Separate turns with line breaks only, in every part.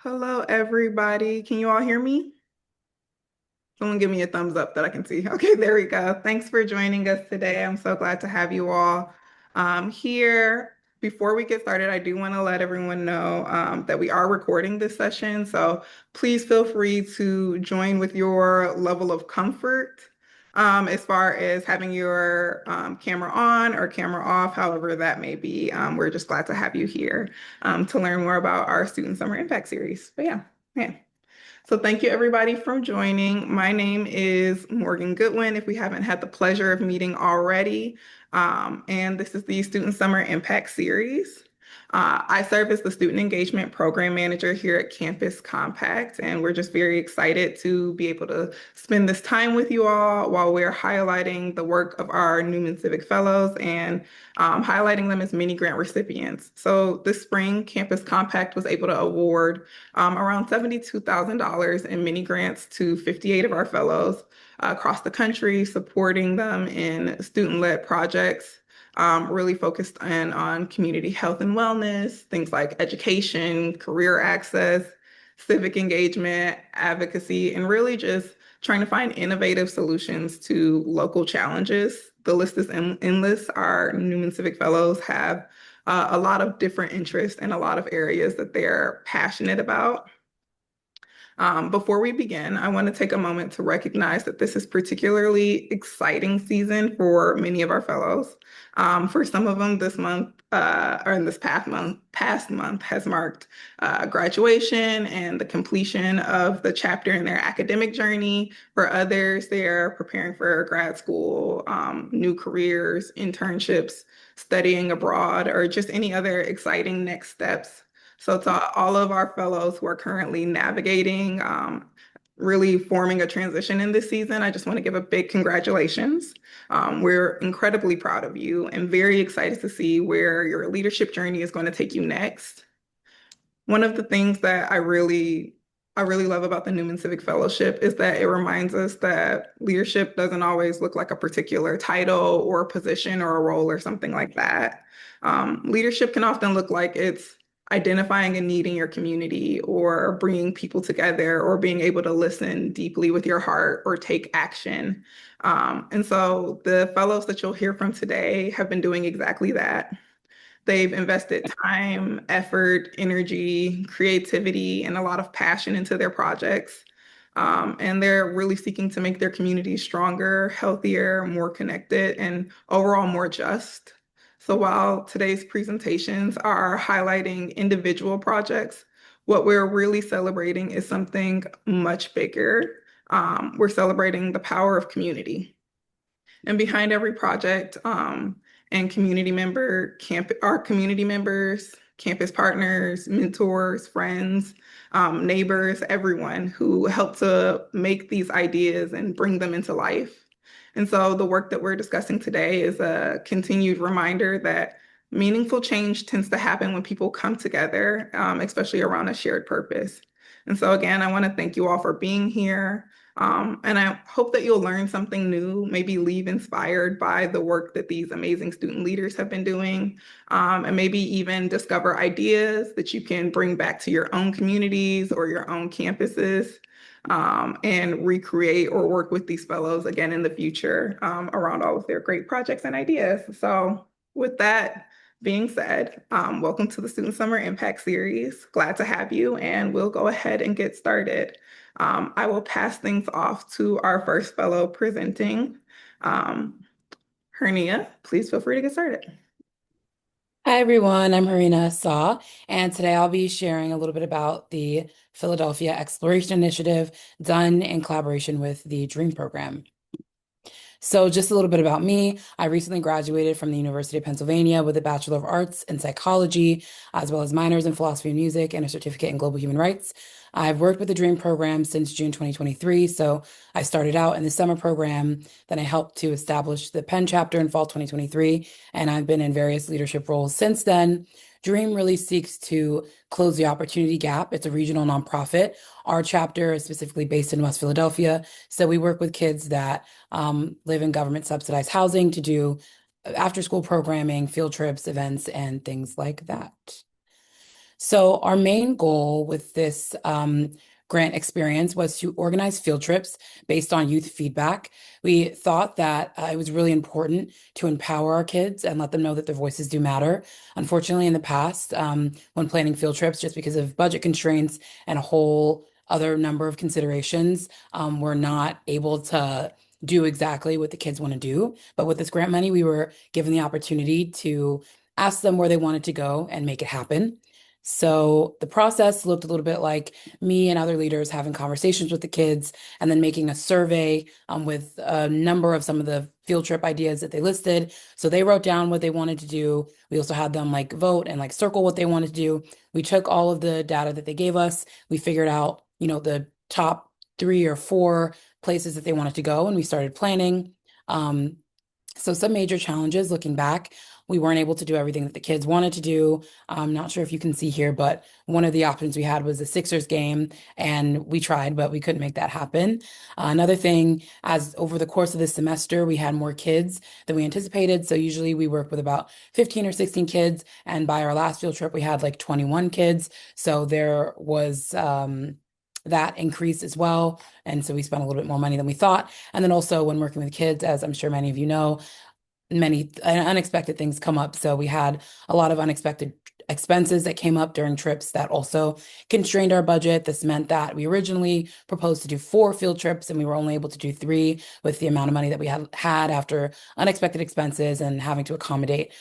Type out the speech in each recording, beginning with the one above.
Hello, everybody. Can you all hear me? Someone give me a thumbs up that I can see. Okay, there we go. Thanks for joining us today. I'm so glad to have you all here. Before we get started, I do want to let everyone know that we are recording this session. So please feel free to join with your level of comfort as far as having your camera on or camera off, however that may be. We're just glad to have you here to learn more about our Student Summer Impact Series. But yeah. So thank you everybody for joining. My name is Morgan Goodwin, if we haven't had the pleasure of meeting already. And this is the Student Summer Impact Series. I serve as the Student Engagement Program Manager here at Campus Compact, and we're just very excited to be able to spend this time with you all while we're highlighting the work of our Newman Civic Fellows and highlighting them as mini grant recipients. So this spring, Campus Compact was able to award around $72,000 in mini grants to 58 of our fellows across the country, supporting them in student-led projects, really focused on community health and wellness, things like education, career access, civic engagement, advocacy, and really just trying to find innovative solutions to local challenges. The list is endless. Our Newman Civic Fellows have a lot of different interests and a lot of areas that they're passionate about. Before we begin, I want to take a moment to recognize that this is particularly exciting season for many of our fellows. For some of them, this month or in this past month has marked graduation and the completion of the chapter in their academic journey. For others, they're preparing for grad school, new careers, internships, studying abroad, or just any other exciting next steps. So to all of our fellows who are currently navigating, really forming a transition in this season, I just want to give a big congratulations. We're incredibly proud of you and very excited to see where your leadership journey is going to take you next. One of the things that I really love about the Newman Civic Fellowship is that it reminds us that leadership doesn't always look like a particular title or a position or a role or something like that. Leadership can often look like it's identifying a need in your community or bringing people together or being able to listen deeply with your heart or take action. And so the fellows that you'll hear from today have been doing exactly that. They've invested time, effort, energy, creativity, and a lot of passion into their projects. And they're really seeking to make their communities stronger, healthier, more connected, and overall more just. So while today's presentations are highlighting individual projects, what we're really celebrating is something much bigger. We're celebrating the power of community. And behind every project, and our community members, campus partners, mentors, friends, neighbors, everyone who helped to make these ideas and bring them into life. And so the work that we're discussing today is a continued reminder that meaningful change tends to happen when people come together, especially around a shared purpose. And so again, I want to thank you all for being here. And I hope that you'll learn something new, maybe leave inspired by the work that these amazing student leaders have been doing, and maybe even discover ideas that you can bring back to your own communities or your own campuses, and recreate or work with these fellows again in the future, around all of their great projects and ideas. So with that being said, welcome to the Student Summer Impact Series. Glad to have you, and we'll go ahead and get started. I will pass things off to our first fellow presenting, Herinah. Please feel free to get started.
Hi everyone, I'm Herinah Asaah, and today I'll be sharing a little bit about the Philadelphia Exploration Initiative done in collaboration with the DREAM program. So just a little bit about me. I recently graduated from the University of Pennsylvania with a Bachelor of Arts in Psychology, as well as minors in Philosophy and Music and a certificate in Global Human Rights. I've worked with the DREAM program since June 2023. So I started out in the summer program, then I helped to establish the Penn chapter in fall 2023, and I've been in various leadership roles since then. DREAM really seeks to close the opportunity gap. It's a regional nonprofit. Our chapter is specifically based in West Philadelphia. So we work with kids that live in government subsidized housing to do after school programming, field trips, events, and things like that. So our main goal with this grant experience was to organize field trips based on youth feedback. We thought that it was really important to empower our kids and let them know that their voices do matter. Unfortunately, in the past, when planning field trips, just because of budget constraints and a whole other number of considerations, we're not able to do exactly what the kids want to do. But with this grant money, we were given the opportunity to ask them where they wanted to go and make it happen. So the process looked a little bit like me and other leaders having conversations with the kids and then making a survey with a number of some of the field trip ideas that they listed. So they wrote down what they wanted to do. We also had them like vote and like circle what they wanted to do. We took all of the data that they gave us. We figured out, the top 3 or 4 places that they wanted to go, and we started planning. Um, so some major challenges looking back, we weren't able to do everything that the kids wanted to do. I'm not sure if you can see here, but one of the options we had was the Sixers game, and we tried, but we couldn't make that happen. Another thing, as over the course of this semester, we had more kids than we anticipated. So usually we work with about 15 or 16 kids, and by our last field trip, we had like 21 kids. So there was that increase as well. And so we spent a little bit more money than we thought. And then also when working with kids, as I'm sure many of you know, many unexpected things come up. So we had a lot of unexpected expenses that came up during trips that also constrained our budget. This meant that we originally proposed to do 4 field trips and we were only able to do 3 with the amount of money that we had after unexpected expenses and having to accommodate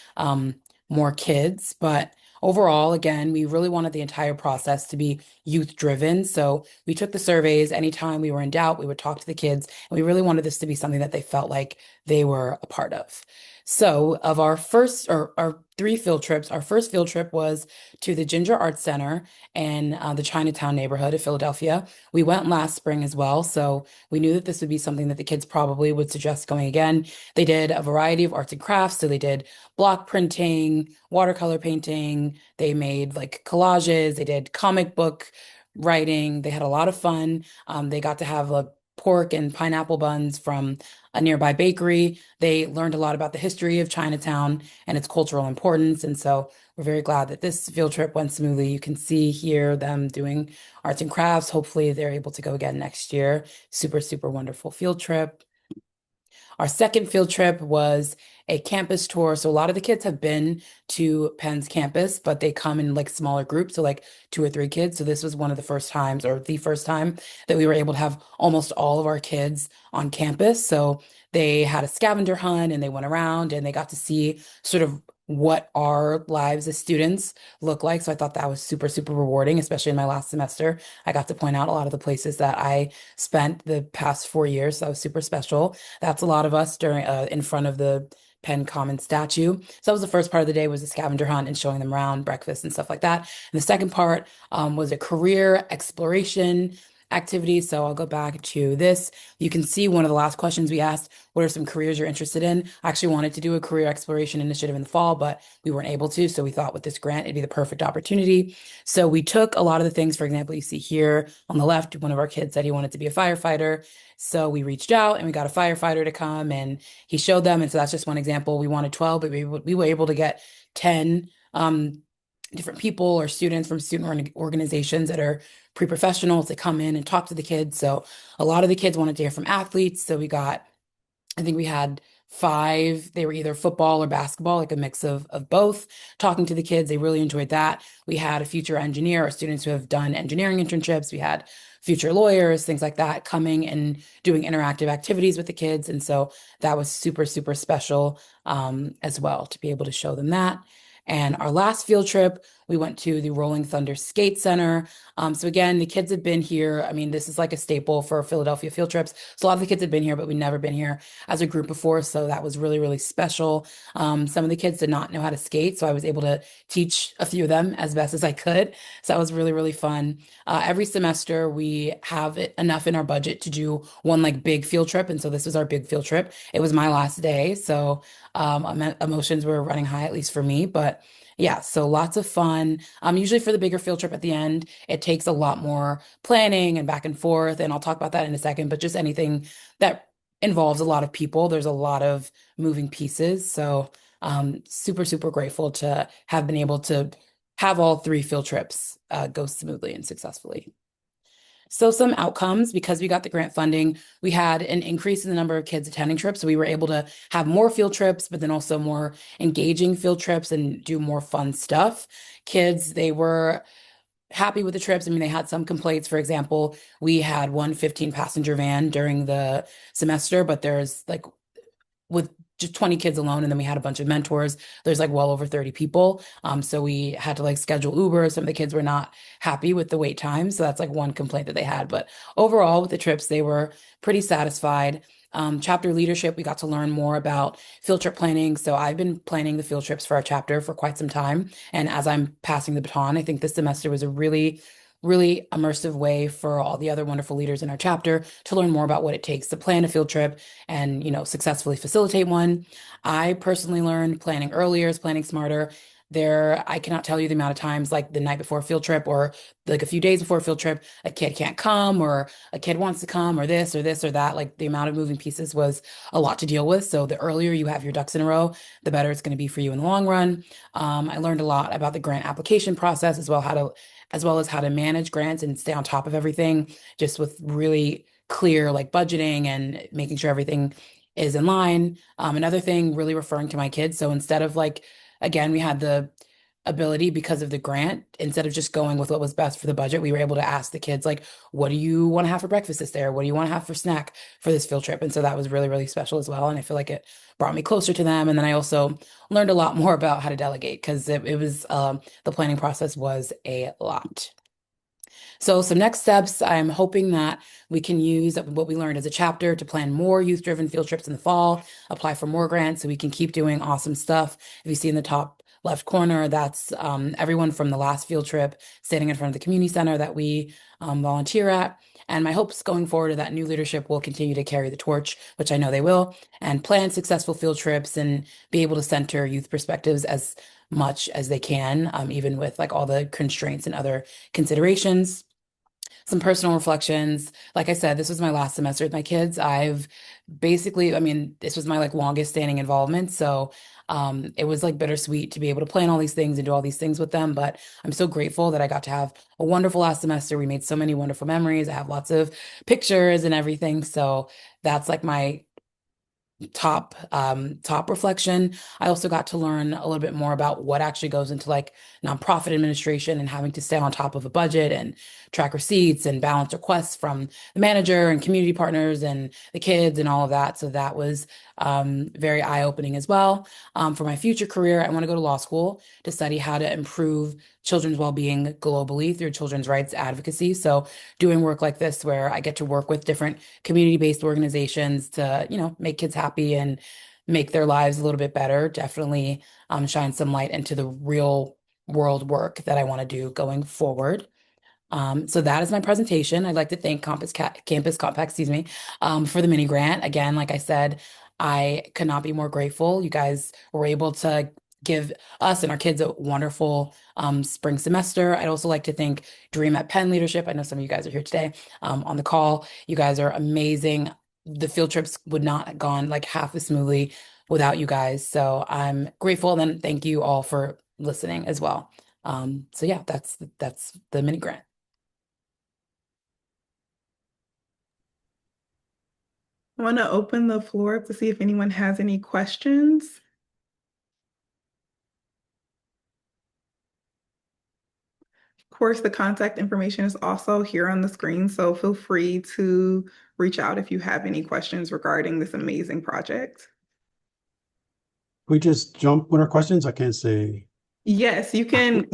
more kids. But overall, again, we really wanted the entire process to be youth driven. So we took the surveys. Anytime we were in doubt, we would talk to the kids, and we really wanted this to be something that they felt like they were a part of. So, of our first or our 3 field trips, our first field trip was to the Ginger Arts Center in the Chinatown neighborhood of Philadelphia. We went last spring as well, so we knew that this would be something that the kids probably would suggest going again. They did a variety of arts and crafts, so they did block printing, watercolor painting, they made like collages, they did comic book writing. They had a lot of fun. They got to have pork and pineapple buns from a nearby bakery. They learned a lot about the history of Chinatown and its cultural importance. And so we're very glad that this field trip went smoothly. You can see here them doing arts and crafts. Hopefully they're able to go again next year. Super, super wonderful field trip. Our second field trip was a campus tour. So a lot of the kids have been to Penn's campus, but they come in like smaller groups, so like 2 or 3 kids. So this was one of the first times, or the first time, that we were able to have almost all of our kids on campus. So they had a scavenger hunt and they went around and they got to see sort of what our lives as students look like. So I thought that was super, super rewarding, especially in my last semester. I got to point out a lot of the places that I spent the past 4 years. So that was super special. That's a lot of us during in front of the Penn Common statue. So that was the first part of the day, was the scavenger hunt and showing them around, breakfast and stuff like that. And the second part was a career exploration activity. So I'll go back to this. You can see one of the last questions we asked, what are some careers you're interested in? I actually wanted to do a career exploration initiative in the fall, but we weren't able to. So we thought with this grant, it'd be the perfect opportunity. So we took a lot of the things, for example, you see here on the left, one of our kids said he wanted to be a firefighter. So we reached out and we got a firefighter to come and he showed them. And so that's just one example. We wanted 12, but we were able to get 10 different people or students from student organizations that are pre-professionals to come in and talk to the kids. So a lot of the kids wanted to hear from athletes. So I think we had 5, they were either football or basketball, like a mix of both, talking to the kids. They really enjoyed that. We had a future engineer or students who have done engineering internships. We had future lawyers, things like that, coming and doing interactive activities with the kids. And so that was super, super special as well to be able to show them that. And our last field trip, we went to the Rolling Thunder Skate Center. So again, the kids have been here. I mean, this is like a staple for Philadelphia field trips. So a lot of the kids had been here, but we'd never been here as a group before. So that was really, really special. Some of the kids did not know how to skate, so I was able to teach a few of them as best as I could. So that was really, really fun. Every semester, we have enough in our budget to do one like big field trip. And so this was our big field trip. It was my last day. So emotions were running high, at least for me. But yeah, so lots of fun. Usually for the bigger field trip at the end, it takes a lot more planning and back and forth. And I'll talk about that in a second, but just anything that involves a lot of people, there's a lot of moving pieces. So super, super grateful to have been able to have all three field trips go smoothly and successfully. So some outcomes, because we got the grant funding, we had an increase in the number of kids attending trips. So we were able to have more field trips, but then also more engaging field trips and do more fun stuff. Kids, they were happy with the trips. I mean, they had some complaints. For example, we had one 15-passenger van during the semester, but there's like with just 20 kids alone, and then we had a bunch of mentors. There's like well over 30 people. So we had to like schedule Uber. Some of the kids were not happy with the wait time. So that's like one complaint that they had. But overall, with the trips, they were pretty satisfied. Chapter leadership, we got to learn more about field trip planning. So I've been planning the field trips for our chapter for quite some time. And as I'm passing the baton, I think this semester was a really immersive way for all the other wonderful leaders in our chapter to learn more about what it takes to plan a field trip and, successfully facilitate one. I personally learned planning earlier is planning smarter. I cannot tell you the amount of times, like the night before a field trip or like a few days before a field trip, a kid can't come or a kid wants to come or this or this or that. Like the amount of moving pieces was a lot to deal with. So the earlier you have your ducks in a row, the better it's going to be for you in the long run. I learned a lot about the grant application process as well as how to manage grants and stay on top of everything, just with really clear like budgeting and making sure everything is in line. Another thing, really referring to my kids. So instead of like, again, we had the ability because of the grant, instead of just going with what was best for the budget, we were able to ask the kids, like, what do you want to have for breakfast this day? Or what do you want to have for snack for this field trip? And so that was really special as well. And I feel like it brought me closer to them. And then I also learned a lot more about how to delegate because it was, the planning process was a lot. So some next steps, I'm hoping that we can use what we learned as a chapter to plan more youth-driven field trips in the fall, apply for more grants so we can keep doing awesome stuff. If you see in the top left corner, that's everyone from the last field trip standing in front of the community center that we volunteer at. And my hopes going forward are that new leadership will continue to carry the torch, which I know they will, and plan successful field trips and be able to center youth perspectives as much as they can, even with like all the constraints and other considerations. Some personal reflections. Like I said, this was my last semester with my kids. I've basically, I mean, this was my like longest standing involvement. So it was like bittersweet to be able to plan all these things and do all these things with them. But I'm so grateful that I got to have a wonderful last semester. We made so many wonderful memories. I have lots of pictures and everything. So that's like my top reflection. I also got to learn a little bit more about what actually goes into like nonprofit administration and having to stay on top of a budget and track receipts and balance requests from the manager and community partners and the kids and all of that. So that was very eye-opening as well. For my future career, I want to go to law school to study how to improve children's well-being globally through children's rights advocacy. So doing work like this where I get to work with different community-based organizations to, make kids happy and make their lives a little bit better, definitely shine some light into the real world work that I want to do going forward. So that is my presentation. I'd like to thank Campus Compact, excuse me, for the mini grant. Again, like I said, I could not be more grateful. You guys were able to give us and our kids a wonderful spring semester. I'd also like to thank Dream at Penn leadership. I know some of you guys are here today on the call. You guys are amazing. The field trips would not have gone like half as smoothly without you guys. So I'm grateful. And then thank you all for listening as well. So yeah, that's the mini grant.
I want to open the floor up to see if anyone has any questions. Of course, the contact information is also here on the screen, so feel free to reach out if you have any questions regarding this amazing project.
We just jump with our questions. I can't say.
Yes, you can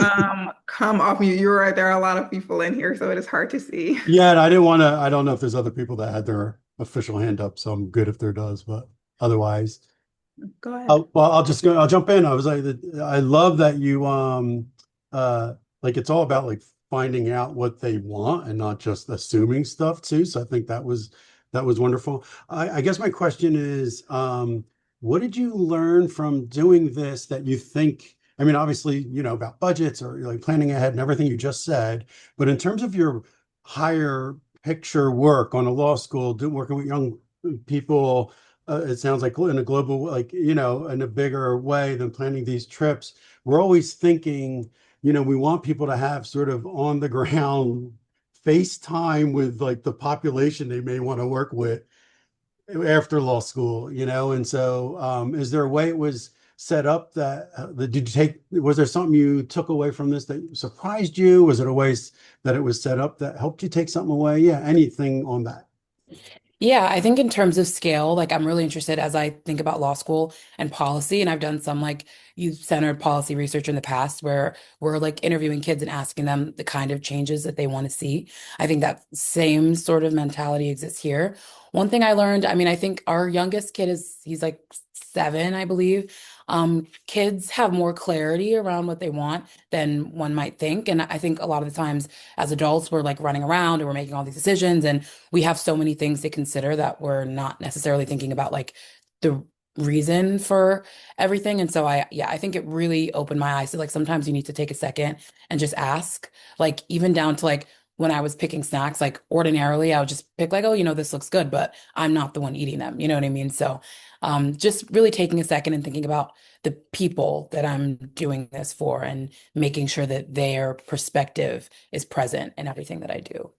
come off mute. You're right, there are a lot of people in here, so it is hard to see.
Yeah, and I didn't want to. I don't know if there's other people that had their official hand up, so I'm good if there does. But otherwise,
Go ahead.
well, I'll just go. I'll jump in. I was like, I love that you like it's all about like finding out what they want and not just assuming stuff too. So I think that was wonderful. I guess my question is, what did you learn from doing this that you think? I mean, obviously, about budgets or like planning ahead and everything you just said, but in terms of your higher picture work on a law school, working with young people, it sounds like in a global, like, in a bigger way than planning these trips. We're always thinking we want people to have sort of on the ground FaceTime with like the population they may want to work with after law school, and so is there a way it was set up that was there something you took away from this that surprised you? Was it a way that it was set up that helped you take something away? Yeah, anything on that?
Yeah, I think in terms of scale, like I'm really interested as I think about law school and policy, and I've done some like youth-centered policy research in the past where we're like interviewing kids and asking them the kind of changes that they want to see. I think that same sort of mentality exists here. One thing I learned, I mean, I think our youngest kid he's like 7, I believe. Kids have more clarity around what they want than one might think. And I think a lot of the times as adults, we're like running around and we're making all these decisions and we have so many things to consider that we're not necessarily thinking about like the reason for everything. And so yeah, I think it really opened my eyes to like sometimes you need to take a second and just ask, like even down to like when I was picking snacks, like ordinarily I would just pick like, oh, this looks good, but I'm not the one eating them. You know what I mean? So just really taking a second and thinking about the people that I'm doing this for and making sure that their perspective is present in everything that I do.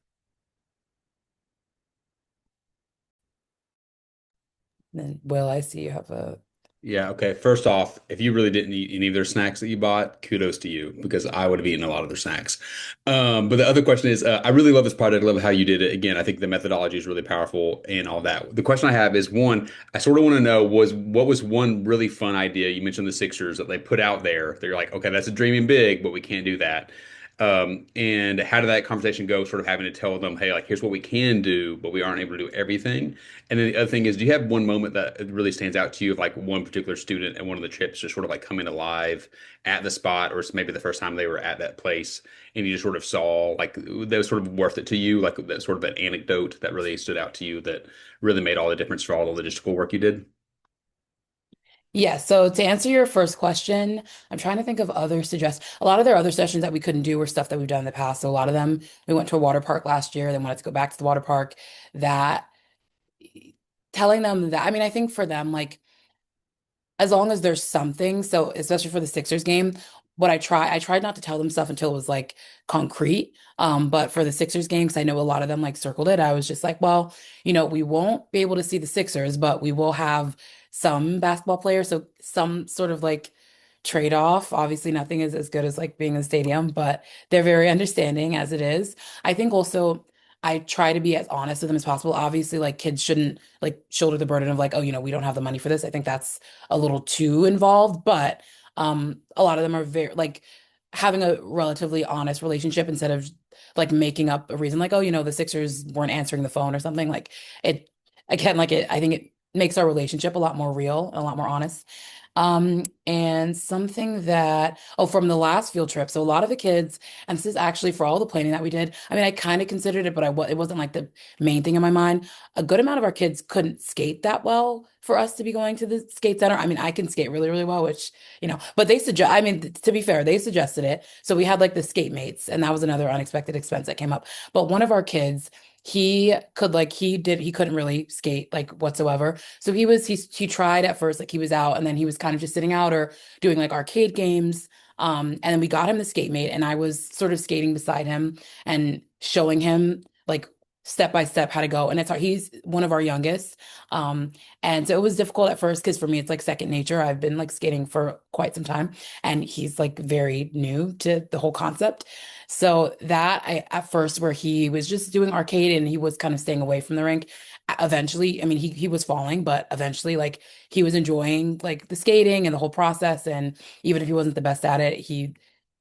Then, Will, I see you have a.
Yeah, okay. First off, if you really didn't eat any of their snacks that you bought, kudos to you because I would have eaten a lot of their snacks. But the other question is, I really love this project. I love how you did it. Again, I think the methodology is really powerful and all that. The question I have is one, I sort of want to know what was one really fun idea? You mentioned the Sixers that they put out there. They're like, okay, that's a dreaming big, but we can't do that. And how did that conversation go? Sort of having to tell them, hey, like, here's what we can do, but we aren't able to do everything. And then the other thing is, do you have one moment that really stands out to you of like one particular student and one of the trips just sort of like coming alive at the spot, or it's maybe the first time they were at that place and you just sort of saw like that was sort of worth it to you, like that sort of an anecdote that really stood out to you that really made all the difference for all the logistical work you did?
Yeah, so to answer your first question, I'm trying to think of other a lot of their other sessions that we couldn't do were stuff that we've done in the past. So a lot of them, we went to a water park last year, then wanted to go back to the water park. That telling them that, I mean, I think for them, like as long as there's something, so especially for the Sixers game, I tried not to tell them stuff until it was like concrete. But for the Sixers game, because I know a lot of them like circled it, I was just like, well, we won't be able to see the Sixers, but we will have some basketball players. So some sort of like trade-off. Obviously, nothing is as good as like being in the stadium, but they're very understanding as it is. I think also I try to be as honest with them as possible. Obviously, like kids shouldn't like shoulder the burden of like, oh, we don't have the money for this. I think that's a little too involved, but a lot of them are very like having a relatively honest relationship instead of like making up a reason like, oh, the Sixers weren't answering the phone or something. Like it again, like I think it makes our relationship a lot more real and a lot more honest. And something that, oh, from the last field trip. So a lot of the kids, and this is actually for all the planning that we did. I mean, I kind of considered it, but it wasn't like the main thing in my mind. A good amount of our kids couldn't skate that well for us to be going to the skate center. I mean, I can skate really, really well, which, but I mean, to be fair, they suggested it. So we had like the skate mates, and that was another unexpected expense that came up. But one of our kids, he couldn't really skate like whatsoever. So he tried at first, like he was out and then he was kind of just sitting out or doing like arcade games. And then we got him the skate mate and I was sort of skating beside him and showing him like step by step how to go. And he's one of our youngest. And so it was difficult at first because for me it's like second nature. I've been like skating for quite some time and he's like very new to the whole concept. So that I at first where he was just doing arcade and he was kind of staying away from the rink. Eventually, I mean he was falling, but eventually like he was enjoying like the skating and the whole process. And even if he wasn't the best at it, he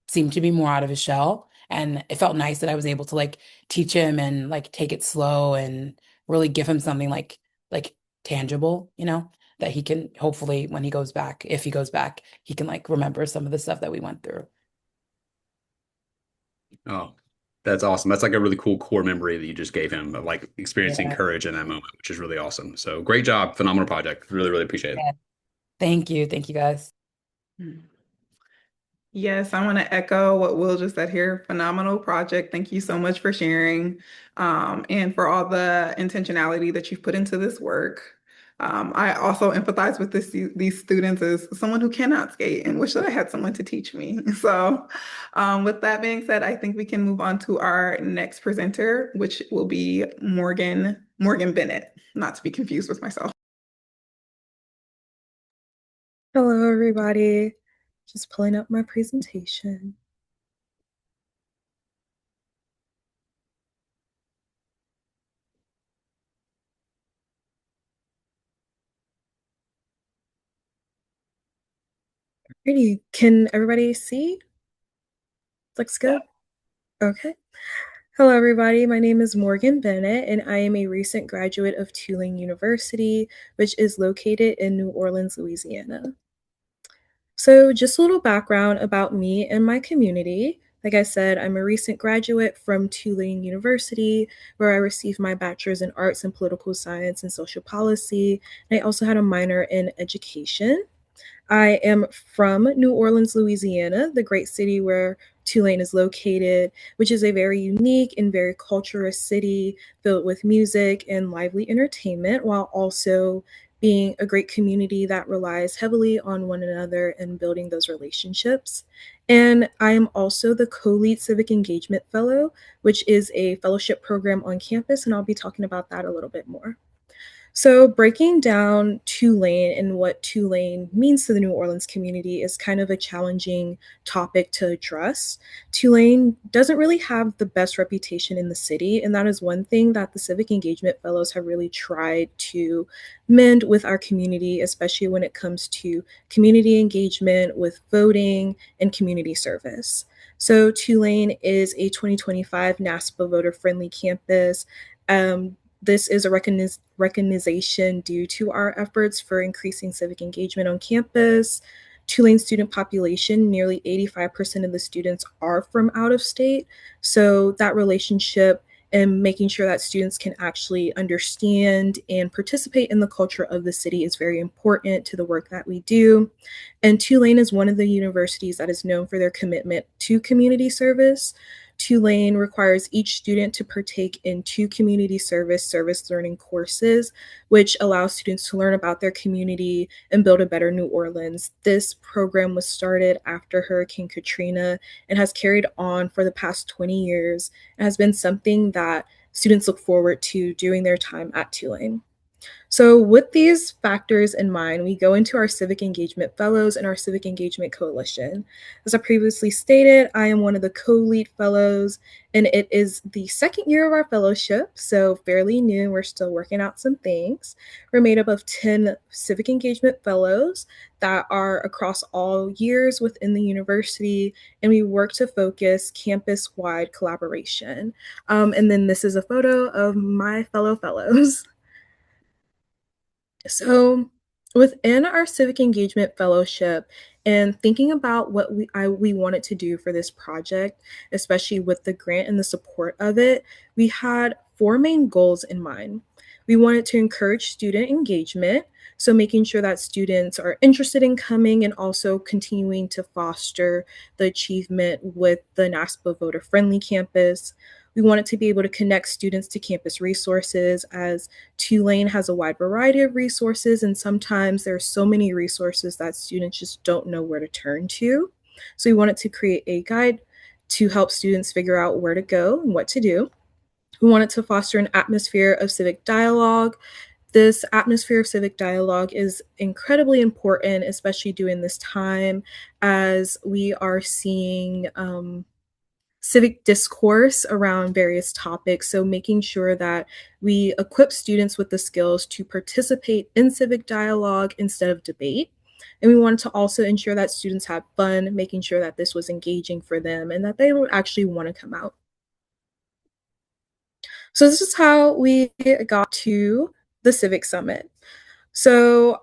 seemed to be more out of his shell. And it felt nice that I was able to like teach him and like take it slow and really give him something like tangible, that he can hopefully when he goes back, if he goes back, he can like remember some of the stuff that we went through.
Oh, that's awesome. That's like a really cool core memory that you just gave him of like experiencing
Yeah.
courage in that moment, which is really awesome. So great job. Phenomenal project. Really, really appreciate it.
Yeah. Thank you. Thank you guys.
Yes, I want to echo what Will just said here. Phenomenal project. Thank you so much for sharing, and for all the intentionality that you've put into this work. I also empathize with these students as someone who cannot skate and wish that I had someone to teach me. So, with that being said, I think we can move on to our next presenter, which will be Morgan Bennett, not to be confused with myself.
Hello, everybody. Just pulling up my presentation. Alrighty, can everybody see? Looks good? Okay. Hello, everybody. My name is Morgan Bennett, and I am a recent graduate of Tulane University, which is located in New Orleans, Louisiana. So just a little background about me and my community. Like I said, I'm a recent graduate from Tulane University, where I received my bachelor's in arts and political science and social policy. And I also had a minor in education. I am from New Orleans, Louisiana, the great city where Tulane is located, which is a very unique and very culturous city filled with music and lively entertainment, while also being a great community that relies heavily on one another and building those relationships. And I am also the co-lead Civic Engagement Fellow, which is a fellowship program on campus, and I'll be talking about that a little bit more. So, breaking down Tulane and what Tulane means to the New Orleans community is kind of a challenging topic to address. Tulane doesn't really have the best reputation in the city, and that is one thing that the Civic Engagement Fellows have really tried to mend with our community, especially when it comes to community engagement with voting and community service. So, Tulane is a 2025 NASPA voter friendly campus. This is a recognition due to our efforts for increasing civic engagement on campus. Tulane student population, nearly 85% of the students are from out of state. So that relationship and making sure that students can actually understand and participate in the culture of the city is very important to the work that we do. And Tulane is one of the universities that is known for their commitment to community service. Tulane requires each student to partake in 2 community service learning courses, which allows students to learn about their community and build a better New Orleans. This program was started after Hurricane Katrina and has carried on for the past 20 years and has been something that students look forward to during their time at Tulane. So, with these factors in mind, we go into our Civic Engagement Fellows and our Civic Engagement Coalition. As I previously stated, I am one of the co-lead fellows, and it is the second year of our fellowship, so fairly new. We're still working out some things. We're made up of 10 Civic Engagement Fellows that are across all years within the university, and we work to focus campus-wide collaboration. And then this is a photo of my fellow fellows. So, within our Civic Engagement Fellowship, and thinking about what we wanted to do for this project, especially with the grant and the support of it, we had 4 main goals in mind. We wanted to encourage student engagement, so making sure that students are interested in coming and also continuing to foster the achievement with the NASPA Voter Friendly Campus. We wanted to be able to connect students to campus resources, as Tulane has a wide variety of resources, and sometimes there are so many resources that students just don't know where to turn to. So we wanted to create a guide to help students figure out where to go and what to do. We wanted to foster an atmosphere of civic dialogue. This atmosphere of civic dialogue is incredibly important, especially during this time as we are seeing civic discourse around various topics. So making sure that we equip students with the skills to participate in civic dialogue instead of debate. And we wanted to also ensure that students had fun, making sure that this was engaging for them and that they would actually want to come out. So this is how we got to the Civic Summit. So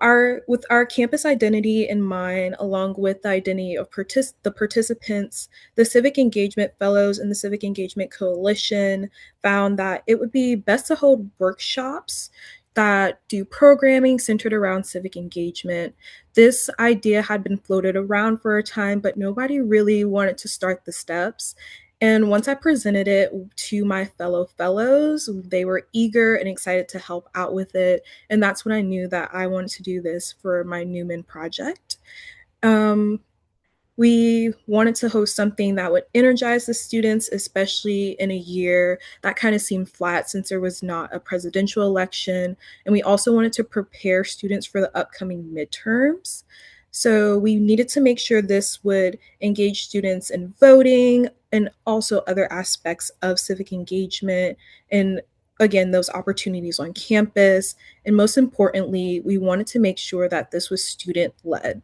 with our campus identity in mind, along with the identity of the participants, the Civic Engagement Fellows and the Civic Engagement Coalition found that it would be best to hold workshops that do programming centered around civic engagement. This idea had been floated around for a time, but nobody really wanted to start the steps. And once I presented it to my fellow fellows, they were eager and excited to help out with it. And that's when I knew that I wanted to do this for my Newman project. Um, we wanted to host something that would energize the students, especially in a year that kind of seemed flat since there was not a presidential election. And we also wanted to prepare students for the upcoming midterms. So we needed to make sure this would engage students in voting and also other aspects of civic engagement and again, those opportunities on campus. And most importantly, we wanted to make sure that this was student led.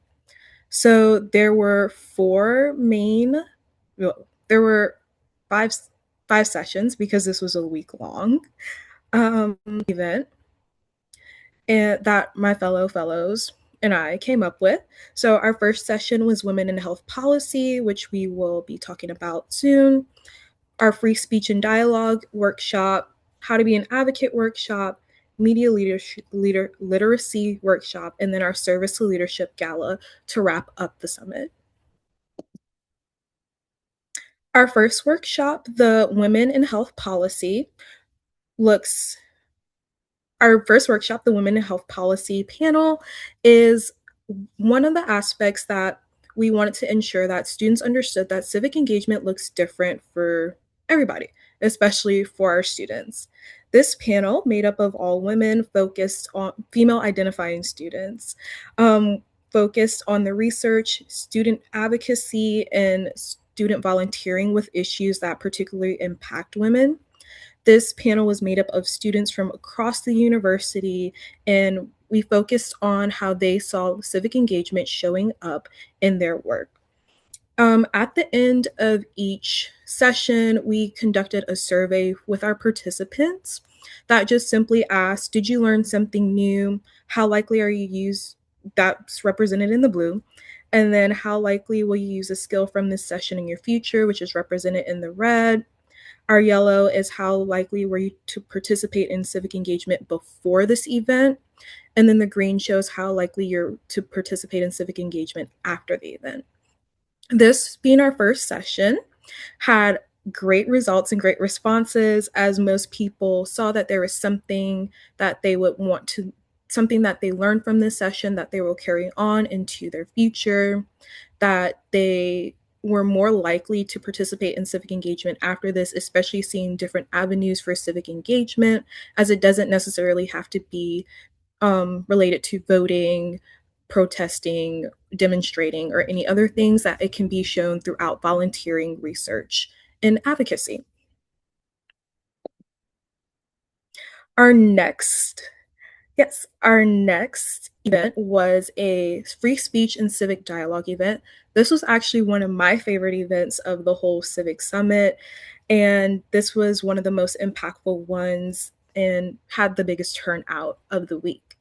So there were there were five five sessions because this was a week long event and that my fellow fellows and I came up with. So our first session was Women in Health Policy, which we will be talking about soon. Our Free Speech and Dialogue workshop, How to Be an Advocate workshop, Media Literacy workshop, and then our Service to Leadership Gala to wrap up the summit. Our first workshop, the Women in Health Policy, looks our first workshop, the Women in Health Policy panel, is one of the aspects that we wanted to ensure that students understood that civic engagement looks different for everybody, especially for our students. This panel, made up of all women, focused on female identifying students, focused on the research, student advocacy, and student volunteering with issues that particularly impact women. This panel was made up of students from across the university, and we focused on how they saw civic engagement showing up in their work. At the end of each session, we conducted a survey with our participants that just simply asked, did you learn something new? How likely are you use that's represented in the blue? And then how likely will you use a skill from this session in your future, which is represented in the red? Our yellow is how likely were you to participate in civic engagement before this event? And then the green shows how likely you're to participate in civic engagement after the event. This being our first session had great results and great responses as most people saw that there was something that they would want to, something that they learned from this session that they will carry on into their future, that they were more likely to participate in civic engagement after this, especially seeing different avenues for civic engagement, as it doesn't necessarily have to be related to voting, protesting, demonstrating, or any other things, that it can be shown throughout volunteering, research, and advocacy. Our next event was a free speech and civic dialogue event. This was actually one of my favorite events of the whole Civic Summit, and this was one of the most impactful ones and had the biggest turnout of the week.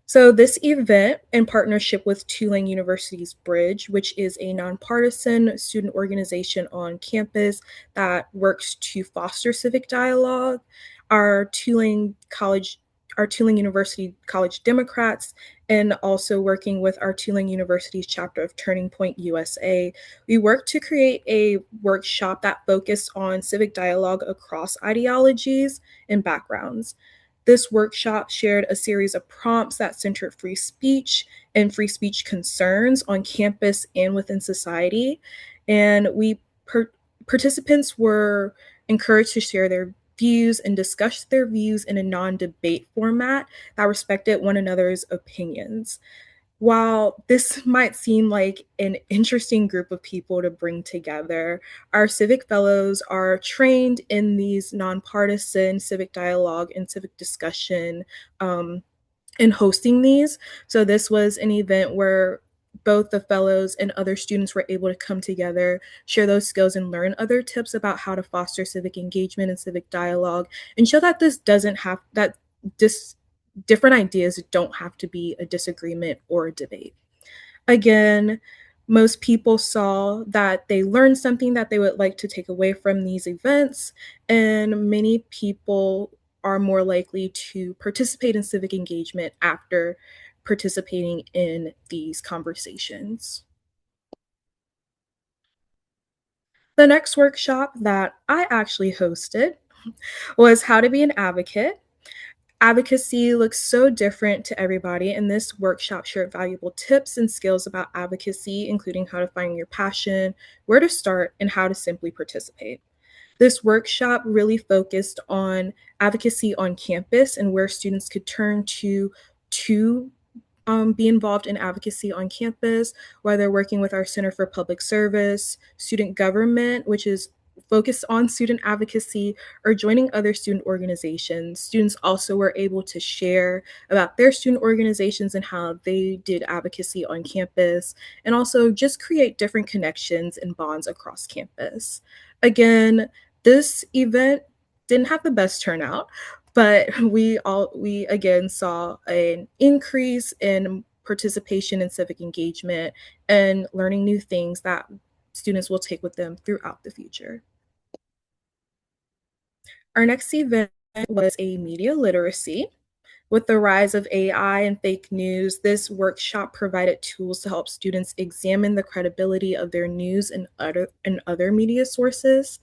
So this event, in partnership with Tulane University's Bridge, which is a nonpartisan student organization on campus that works to foster civic dialogue, our Tulane University College Democrats, and also working with our Tulane University's chapter of Turning Point USA, we worked to create a workshop that focused on civic dialogue across ideologies and backgrounds. This workshop shared a series of prompts that centered free speech and free speech concerns on campus and within society. And participants were encouraged to share their views and discuss their views in a non-debate format that respected one another's opinions. While this might seem like an interesting group of people to bring together, our civic fellows are trained in these nonpartisan civic dialogue and civic discussion in hosting these. So this was an event where both the fellows and other students were able to come together, share those skills, and learn other tips about how to foster civic engagement and civic dialogue, and show that different ideas don't have to be a disagreement or a debate. Again, most people saw that they learned something that they would like to take away from these events, and many people are more likely to participate in civic engagement after participating in these conversations. The next workshop that I actually hosted was How to Be an Advocate. Advocacy looks so different to everybody, and this workshop shared valuable tips and skills about advocacy, including how to find your passion, where to start, and how to simply participate. This workshop really focused on advocacy on campus and where students could turn to be involved in advocacy on campus, whether working with our Center for Public Service, student government, which is focused on student advocacy, or joining other student organizations. Students also were able to share about their student organizations and how they did advocacy on campus, and also just create different connections and bonds across campus. Again, this event didn't have the best turnout, but we again saw an increase in participation in civic engagement and learning new things that students will take with them throughout the future. Our next event was a media literacy. With the rise of AI and fake news, this workshop provided tools to help students examine the credibility of their news and other media sources.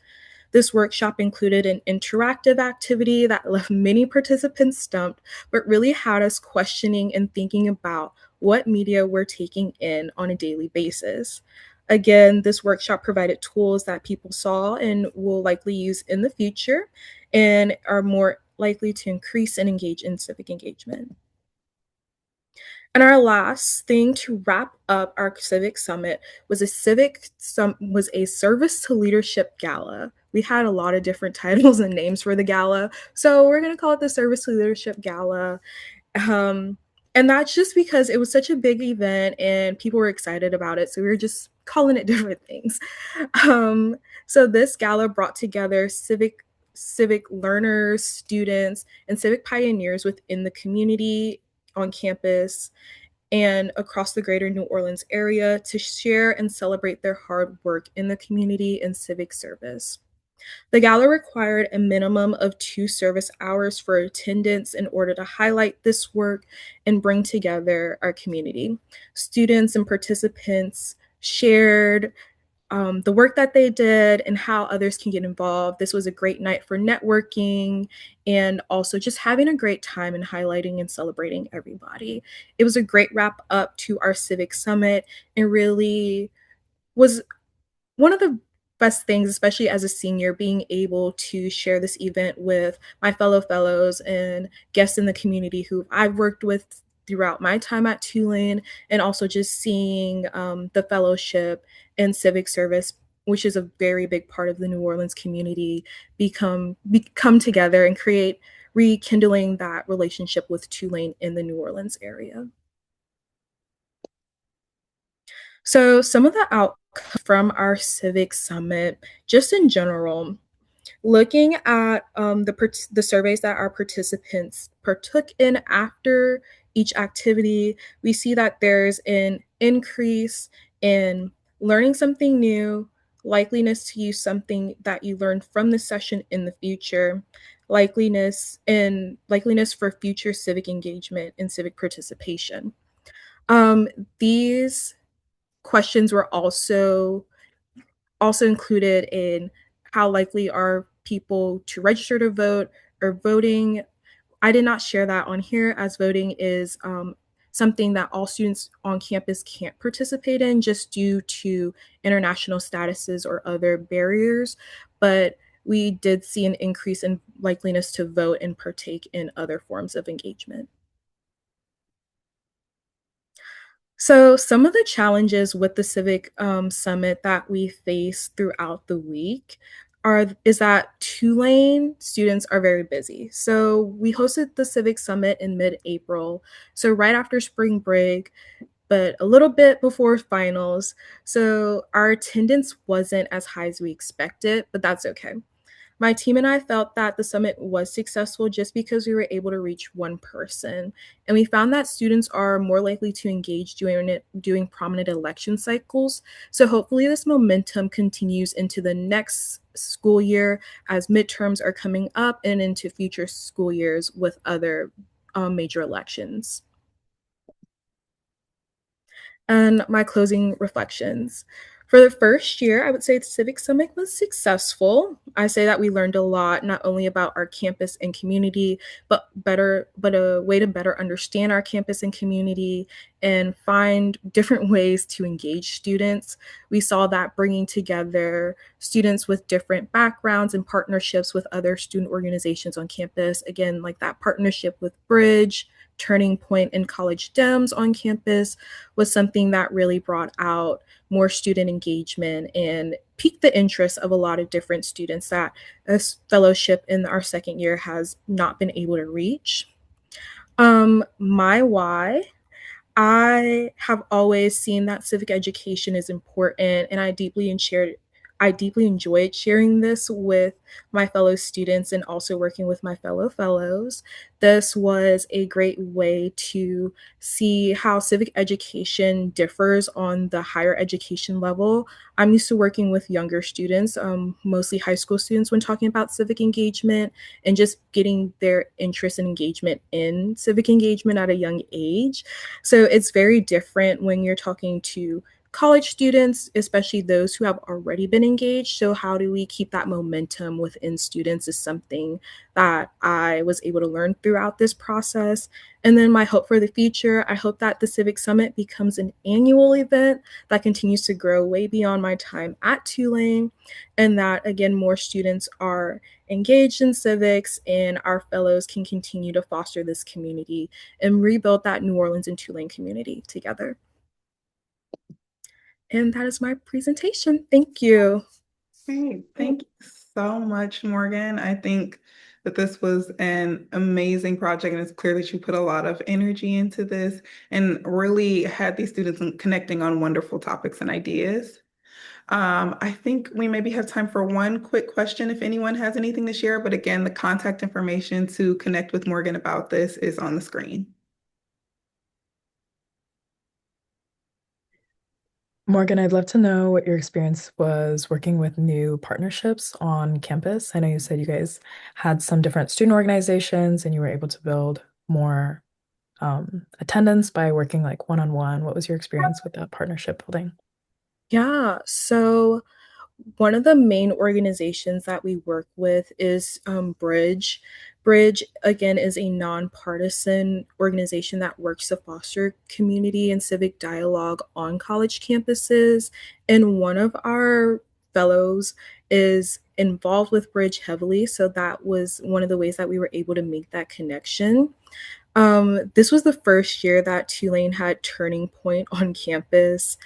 This workshop included an interactive activity that left many participants stumped, but really had us questioning and thinking about what media we're taking in on a daily basis. Again, this workshop provided tools that people saw and will likely use in the future and are more likely to increase and engage in civic engagement. And our last thing to wrap up our Civic Summit was a service to leadership gala. We had a lot of different titles and names for the gala, so we're going to call it the Service to Leadership Gala. And that's just because it was such a big event and people were excited about it, so we were just calling it different things. So this gala brought together civic learners, students, and civic pioneers within the community, on campus, and across the greater New Orleans area to share and celebrate their hard work in the community and civic service. The gala required a minimum of 2 service hours for attendance in order to highlight this work and bring together our community. Students and participants shared the work that they did and how others can get involved. This was a great night for networking and also just having a great time and highlighting and celebrating everybody. It was a great wrap up to our Civic Summit and really was one of the best things, especially as a senior, being able to share this event with my fellow fellows and guests in the community who I've worked with throughout my time at Tulane, and also just seeing the fellowship and civic service, which is a very big part of the New Orleans community, come together and create rekindling that relationship with Tulane in the New Orleans area. So some of the outcomes from our Civic Summit, just in general, looking at the surveys that our participants partook in after each activity, we see that there's an increase in learning something new, likeliness to use something that you learned from the session in the future, likeliness for future civic engagement and civic participation. These questions were also included in how likely are people to register to vote or voting. I did not share that on here, as voting is something that all students on campus can't participate in just due to international statuses or other barriers, but we did see an increase in likeliness to vote and partake in other forms of engagement. So some of the challenges with the Civic Summit that we face throughout the week is that Tulane students are very busy. So we hosted the Civic Summit in mid-April, so right after spring break, but a little bit before finals. So our attendance wasn't as high as we expected, but that's okay. My team and I felt that the summit was successful just because we were able to reach one person. And we found that students are more likely to engage during prominent election cycles. So hopefully this momentum continues into the next school year as midterms are coming up and into future school years with other major elections. And my closing reflections. For the first year, I would say the Civic Summit was successful. I say that we learned a lot, not only about our campus and community, but a way to better understand our campus and community and find different ways to engage students. We saw that bringing together students with different backgrounds and partnerships with other student organizations on campus. Again, like that partnership with Bridge, Turning Point, and College Dems on campus was something that really brought out more student engagement and piqued the interest of a lot of different students that a fellowship in our second year has not been able to reach. My why, I have always seen that civic education is important, and I deeply enjoyed sharing this with my fellow students and also working with my fellow fellows. This was a great way to see how civic education differs on the higher education level. I'm used to working with younger students, mostly high school students, when talking about civic engagement and just getting their interest and engagement in civic engagement at a young age. So it's very different when you're talking to college students, especially those who have already been engaged. So, how do we keep that momentum within students is something that I was able to learn throughout this process. And then, my hope for the future, I hope that the Civic Summit becomes an annual event that continues to grow way beyond my time at Tulane, and that, again, more students are engaged in civics and our fellows can continue to foster this community and rebuild that New Orleans and Tulane community together. And that is my presentation. Thank you.
Great. Thank you so much, Morgan. I think that this was an amazing project, and it's clear that you put a lot of energy into this and really had these students connecting on wonderful topics and ideas. I think we maybe have time for one quick question if anyone has anything to share, but again, the contact information to connect with Morgan about this is on the screen.
Morgan, I'd love to know what your experience was working with new partnerships on campus. I know you said you guys had some different student organizations and you were able to build more attendance by working like one-on-one. What was your experience with that partnership building?
Yeah, so one of the main organizations that we work with is Bridge. Bridge, again, is a nonpartisan organization that works to foster community and civic dialogue on college campuses. And one of our fellows is involved with Bridge heavily. So that was one of the ways that we were able to make that connection. This was the first year that Tulane had Turning Point on campus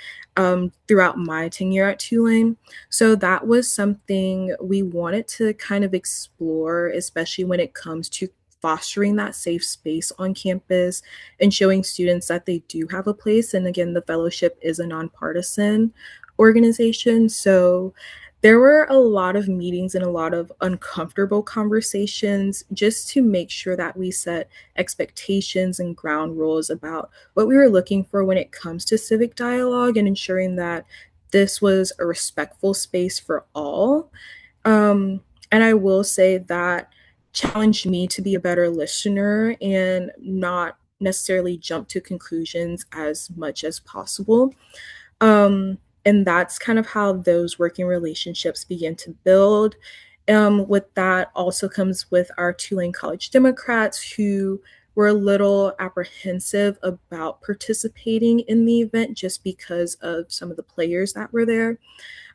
throughout my tenure at Tulane. So that was something we wanted to kind of explore, especially when it comes to fostering that safe space on campus and showing students that they do have a place. And again, the fellowship is a nonpartisan organization. So there were a lot of meetings and a lot of uncomfortable conversations just to make sure that we set expectations and ground rules about what we were looking for when it comes to civic dialogue and ensuring that this was a respectful space for all. And I will say that challenged me to be a better listener and not necessarily jump to conclusions as much as possible. And that's kind of how those working relationships begin to build. With that also comes with our Tulane College Democrats who were a little apprehensive about participating in the event just because of some of the players that were there.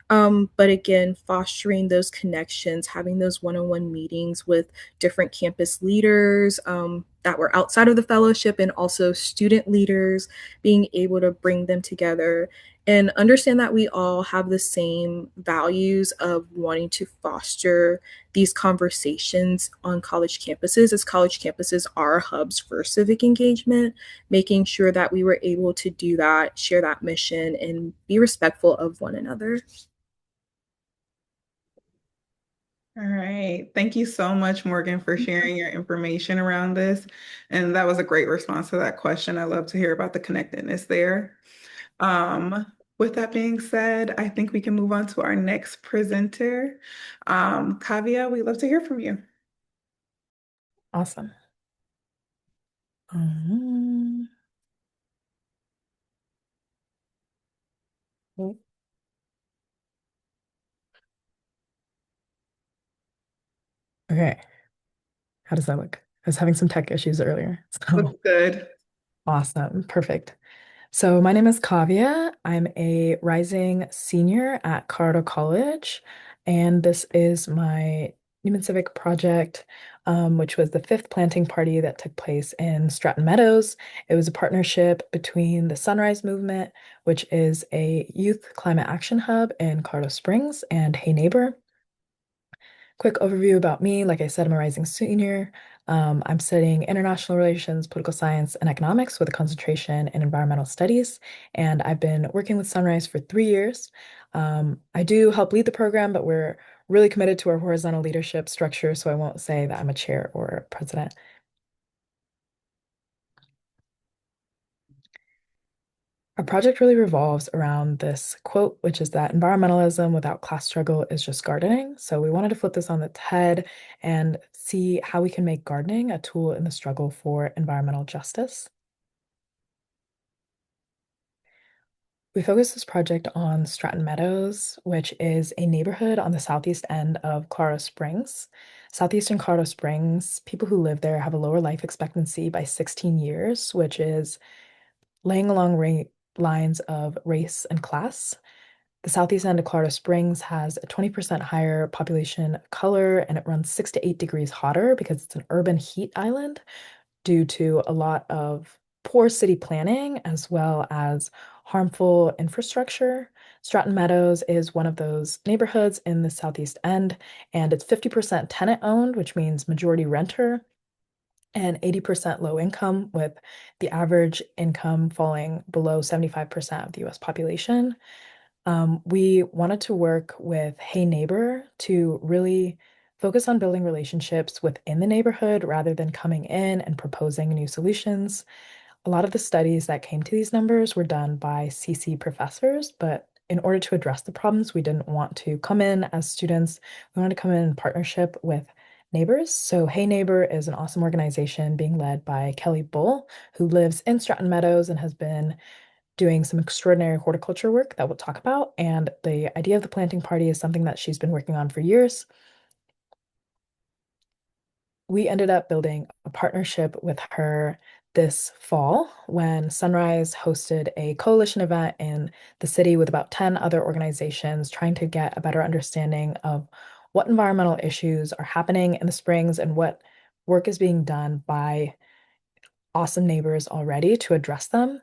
But again, fostering those connections, having those one-on-one meetings with different campus leaders that were outside of the fellowship and also student leaders, being able to bring them together and understand that we all have the same values of wanting to foster these conversations on college campuses, as college campuses are hubs for civic engagement, making sure that we were able to do that, share that mission, and be respectful of one another.
All right. Thank you so much, Morgan, for sharing your information around this. And that was a great response to that question. I love to hear about the connectedness there. With that being said, I think we can move on to our next presenter. Kavya, we'd love to hear from you.
Awesome. Um, Okay. How does that look? I was having some tech issues earlier. So
Looks good.
awesome. Perfect. So my name is Kavya. I'm a rising senior at Colorado College, and this is my Human Civic project, which was the fifth planting party that took place in Stratton Meadows. It was a partnership between the Sunrise Movement, which is a youth climate action hub in Colorado Springs, and Hey Neighbor. Quick overview about me. Like I said, I'm a rising senior. I'm studying international relations, political science, and economics with a concentration in environmental studies. And I've been working with Sunrise for 3 years. I do help lead the program, but we're really committed to our horizontal leadership structure, so I won't say that I'm a chair or a president. Our project really revolves around this quote, which is that environmentalism without class struggle is just gardening. So we wanted to flip this on its head and see how we can make gardening a tool in the struggle for environmental justice. We focused this project on Stratton Meadows, which is a neighborhood on the southeast end of Colorado Springs. Southeastern Colorado Springs, people who live there have a lower life expectancy by 16 years, which is laying along lines of race and class. The southeast end of Colorado Springs has a 20% higher population of color, and it runs 6 to 8 degrees hotter because it's an urban heat island due to a lot of poor city planning as well as harmful infrastructure. Stratton Meadows is one of those neighborhoods in the southeast end, and it's 50% tenant owned, which means majority renter, and 80% low income, with the average income falling below 75% of the US population. We wanted to work with Hey Neighbor to really focus on building relationships within the neighborhood rather than coming in and proposing new solutions. A lot of the studies that came to these numbers were done by CC professors, but in order to address the problems, we didn't want to come in as students. We wanted to come in partnership with neighbors. So Hey Neighbor is an awesome organization being led by Kelly Bull, who lives in Stratton Meadows and has been doing some extraordinary horticulture work that we'll talk about. And the idea of the planting party is something that she's been working on for years. We ended up building a partnership with her this fall when Sunrise hosted a coalition event in the city with about 10 other organizations trying to get a better understanding of what environmental issues are happening in the Springs and what work is being done by awesome neighbors already to address them.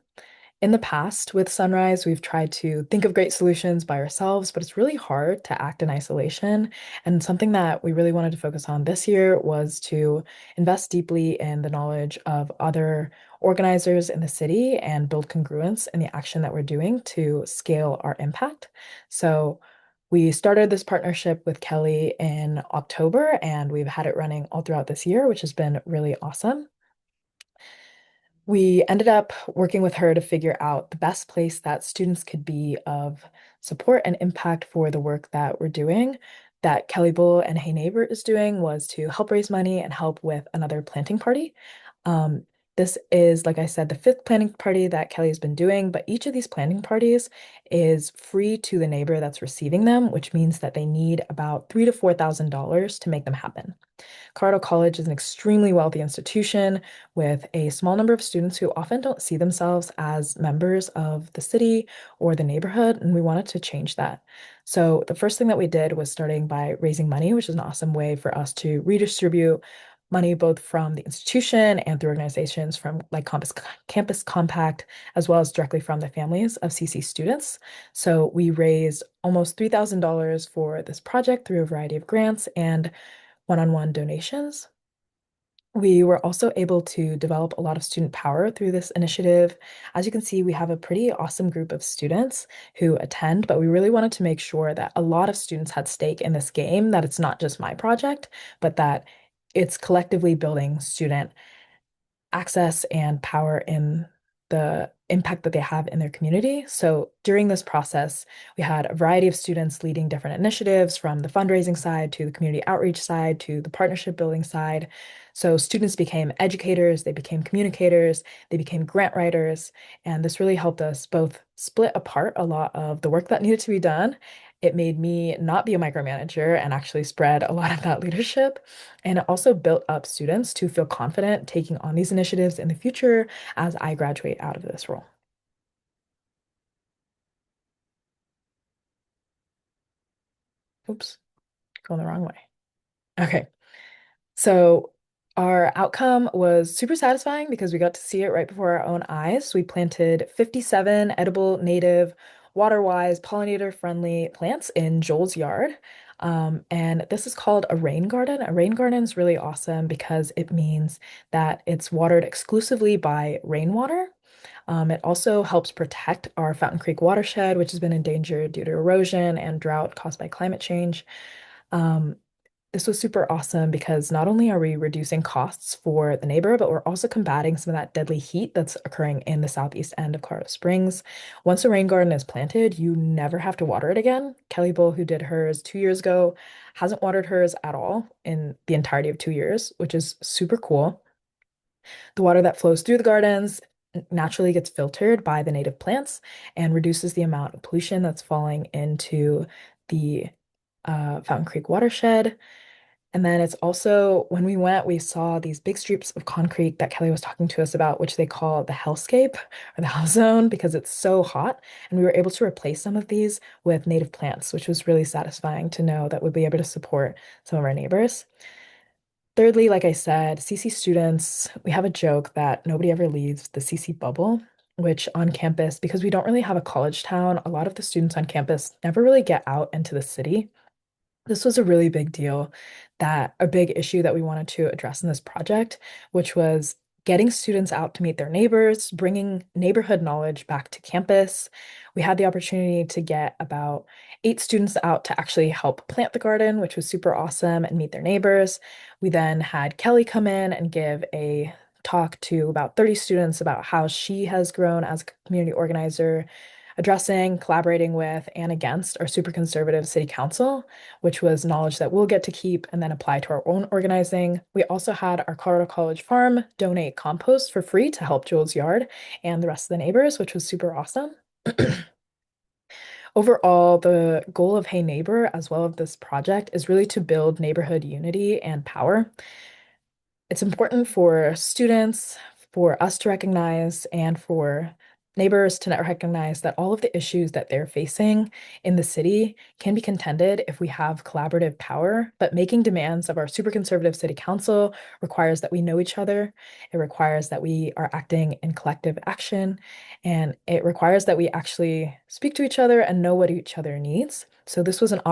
In the past, with Sunrise, we've tried to think of great solutions by ourselves, but it's really hard to act in isolation. And something that we really wanted to focus on this year was to invest deeply in the knowledge of other organizers in the city and build congruence in the action that we're doing to scale our impact. So we started this partnership with Kelly in October, and we've had it running all throughout this year, which has been really awesome. We ended up working with her to figure out the best place that students could be of support and impact for the work that we're doing. That Kelly Bull and Hey Neighbor is doing was to help raise money and help with another planting party. This is, like I said, the fifth planting party that Kelly has been doing, but each of these planting parties is free to the neighbor that's receiving them, which means that they need about $3,000 to $4,000 to make them happen. Colorado College is an extremely wealthy institution with a small number of students who often don't see themselves as members of the city or the neighborhood, and we wanted to change that. So the first thing that we did was starting by raising money, which is an awesome way for us to redistribute money both from the institution and through organizations from like Campus Compact, as well as directly from the families of CC students. So we raised almost $3,000 for this project through a variety of grants and one-on-one donations. We were also able to develop a lot of student power through this initiative. As you can see, we have a pretty awesome group of students who attend, but we really wanted to make sure that a lot of students had stake in this game, that it's not just my project, but that it's collectively building student access and power in the impact that they have in their community. So during this process, we had a variety of students leading different initiatives from the fundraising side to the community outreach side to the partnership building side. So students became educators, they became communicators, they became grant writers, and this really helped us both split apart a lot of the work that needed to be done It made me not be a micromanager and actually spread a lot of that leadership. And it also built up students to feel confident taking on these initiatives in the future as I graduate out of this role. Oops, going the wrong way. Okay. So our outcome was super satisfying because we got to see it right before our own eyes. We planted 57 edible, native, water-wise, pollinator-friendly plants in Joel's yard. And this is called a rain garden. A rain garden is really awesome because it means that it's watered exclusively by rainwater. It also helps protect our Fountain Creek watershed, which has been endangered due to erosion and drought caused by climate change. Um, this was super awesome because not only are we reducing costs for the neighbor, but we're also combating some of that deadly heat that's occurring in the southeast end of Colorado Springs. Once a rain garden is planted, you never have to water it again. Kelly Bull, who did hers 2 years ago, hasn't watered hers at all in the entirety of 2 years, which is super cool. The water that flows through the gardens naturally gets filtered by the native plants and reduces the amount of pollution that's falling into the Fountain Creek watershed. And then it's also, when we went, we saw these big strips of concrete that Kelly was talking to us about, which they call the hellscape or the hell zone because it's so hot. And we were able to replace some of these with native plants, which was really satisfying to know that we'd be able to support some of our neighbors. Thirdly, like I said, CC students, we have a joke that nobody ever leaves the CC bubble, which on campus, because we don't really have a college town, a lot of the students on campus never really get out into the city. This was a really big deal, that a big issue that we wanted to address in this project, which was getting students out to meet their neighbors, bringing neighborhood knowledge back to campus. We had the opportunity to get about 8 students out to actually help plant the garden, which was super awesome, and meet their neighbors. We then had Kelly come in and give a talk to about 30 students about how she has grown as a community organizer, addressing, collaborating with, and against our super conservative city council, which was knowledge that we'll get to keep and then apply to our own organizing. We also had our Colorado College Farm donate compost for free to help Joel's yard and the rest of the neighbors, which was super awesome. Overall, the goal of Hey Neighbor, as well as this project, is really to build neighborhood unity and power. It's important for students, for us to recognize, and for neighbors to recognize that all of the issues that they're facing in the city can be contended if we have collaborative power. But making demands of our super conservative city council requires that we know each other. It requires that we are acting in collective action. And it requires that we actually speak to each other and know what each other needs. So this was an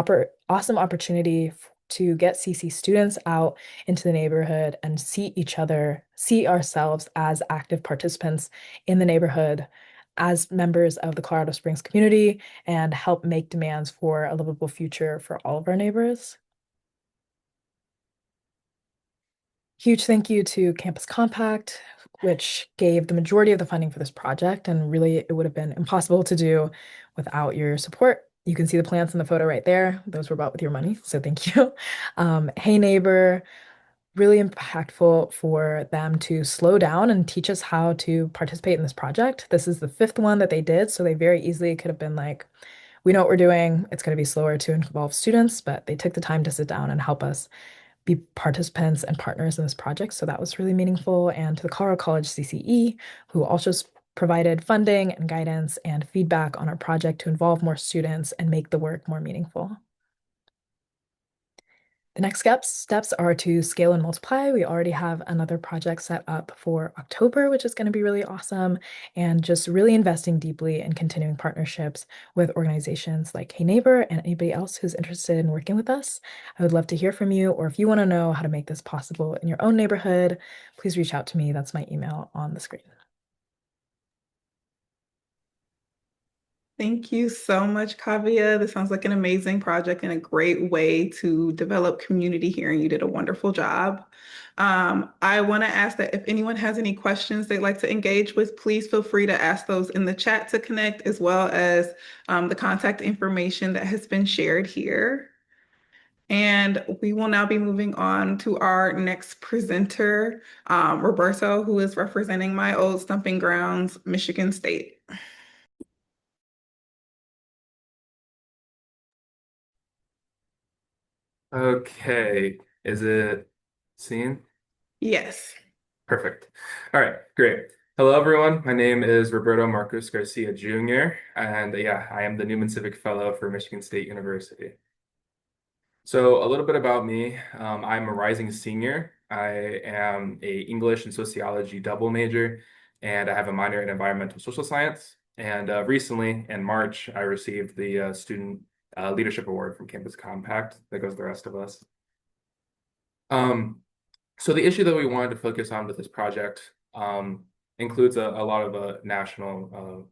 awesome opportunity to get CC students out into the neighborhood and see each other, see ourselves as active participants in the neighborhood, as members of the Colorado Springs community, and help make demands for a livable future for all of our neighbors. Huge thank you to Campus Compact, which gave the majority of the funding for this project, and really it would have been impossible to do without your support. You can see the plants in the photo right there. Those were bought with your money, so thank you. Hey Neighbor, really impactful for them to slow down and teach us how to participate in this project. This is the 5th one that they did, so they very easily could have been like, we know what we're doing. It's going to be slower to involve students, but they took the time to sit down and help us be participants and partners in this project. So that was really meaningful. And to the Colorado College CCE, who also provided funding and guidance and feedback on our project to involve more students and make the work more meaningful. The next steps are to scale and multiply. We already have another project set up for October, which is going to be really awesome, and just really investing deeply in continuing partnerships with organizations like Hey Neighbor and anybody else who's interested in working with us. I would love to hear from you, or if you want to know how to make this possible in your own neighborhood, please reach out to me. That's my email on the screen.
Thank you so much, Kavya. This sounds like an amazing project and a great way to develop community here, and you did a wonderful job. I want to ask that if anyone has any questions they'd like to engage with, please feel free to ask those in the chat to connect, as well as the contact information that has been shared here. And we will now be moving on to our next presenter, Roberto, who is representing my old stomping grounds, Michigan State.
Okay, is it seen?
Yes.
Perfect. All right, great. Hello, everyone. My name is Roberto Marcos Garcia Jr., and yeah, I am the Newman Civic Fellow for Michigan State University. So a little bit about me. I'm a rising senior. I am a English and sociology double major, and I have a minor in environmental social science. And recently, in March, I received the Student Leadership Award from Campus Compact. That goes to the rest of us. Um, so the issue that we wanted to focus on with this project includes a lot of national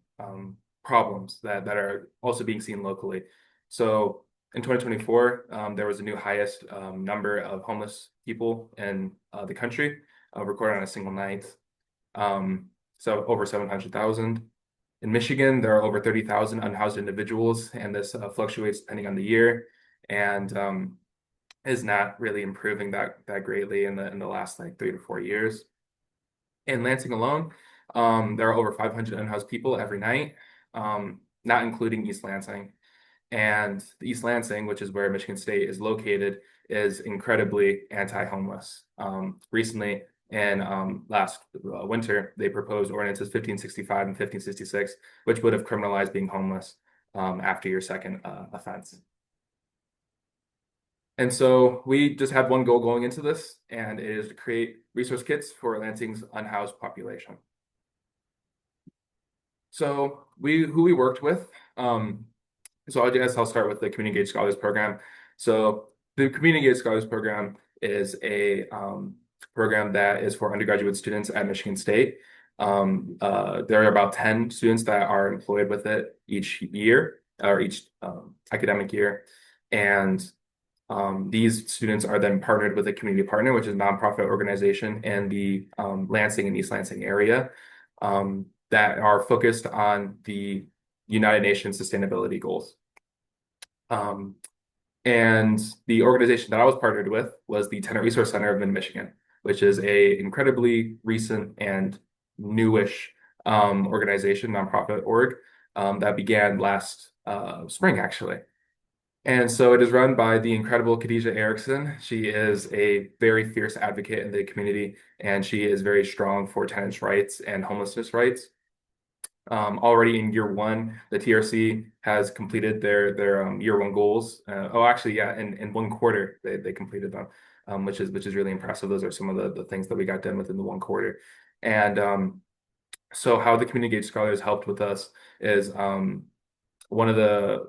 problems that are also being seen locally. So in 2024, there was a new highest number of homeless people in the country recorded on a single night. So over 700,000. In Michigan, there are over 30,000 unhoused individuals, and this fluctuates depending on the year. And is not really improving that greatly in the last like 3 to 4 years. In Lansing alone, there are over 500 unhoused people every night, not including East Lansing. And East Lansing, which is where Michigan State is located, is incredibly anti-homeless. Recently, in last winter, they proposed ordinances 1565 and 1566, which would have criminalized being homeless after your second offense. And so we just had one goal going into this, and it is to create resource kits for Lansing's unhoused population. So who we worked with, so I guess I'll start with the Community Engaged Scholars Program. So the Community Engaged Scholars Program is a program that is for undergraduate students at Michigan State. There are about 10 students that are employed with it each year or each academic year. And these students are then partnered with a community partner, which is a nonprofit organization in the Lansing and East Lansing area that are focused on the United Nations Sustainability Goals. And the organization that I was partnered with was the Tenant Resource Center of Mid-Michigan, which is a incredibly recent and newish organization, nonprofit org, that began last spring, actually. And so it is run by the incredible Khadijah Erickson. She is a very fierce advocate in the community, and she is very strong for tenants' rights and homelessness rights. Already in year one, the TRC has completed their year one goals. Actually, yeah, in 1 quarter they completed them, which is really impressive. Those are some of the things that we got done within the 1 quarter. And so how the Community Engaged Scholars helped with us is one of the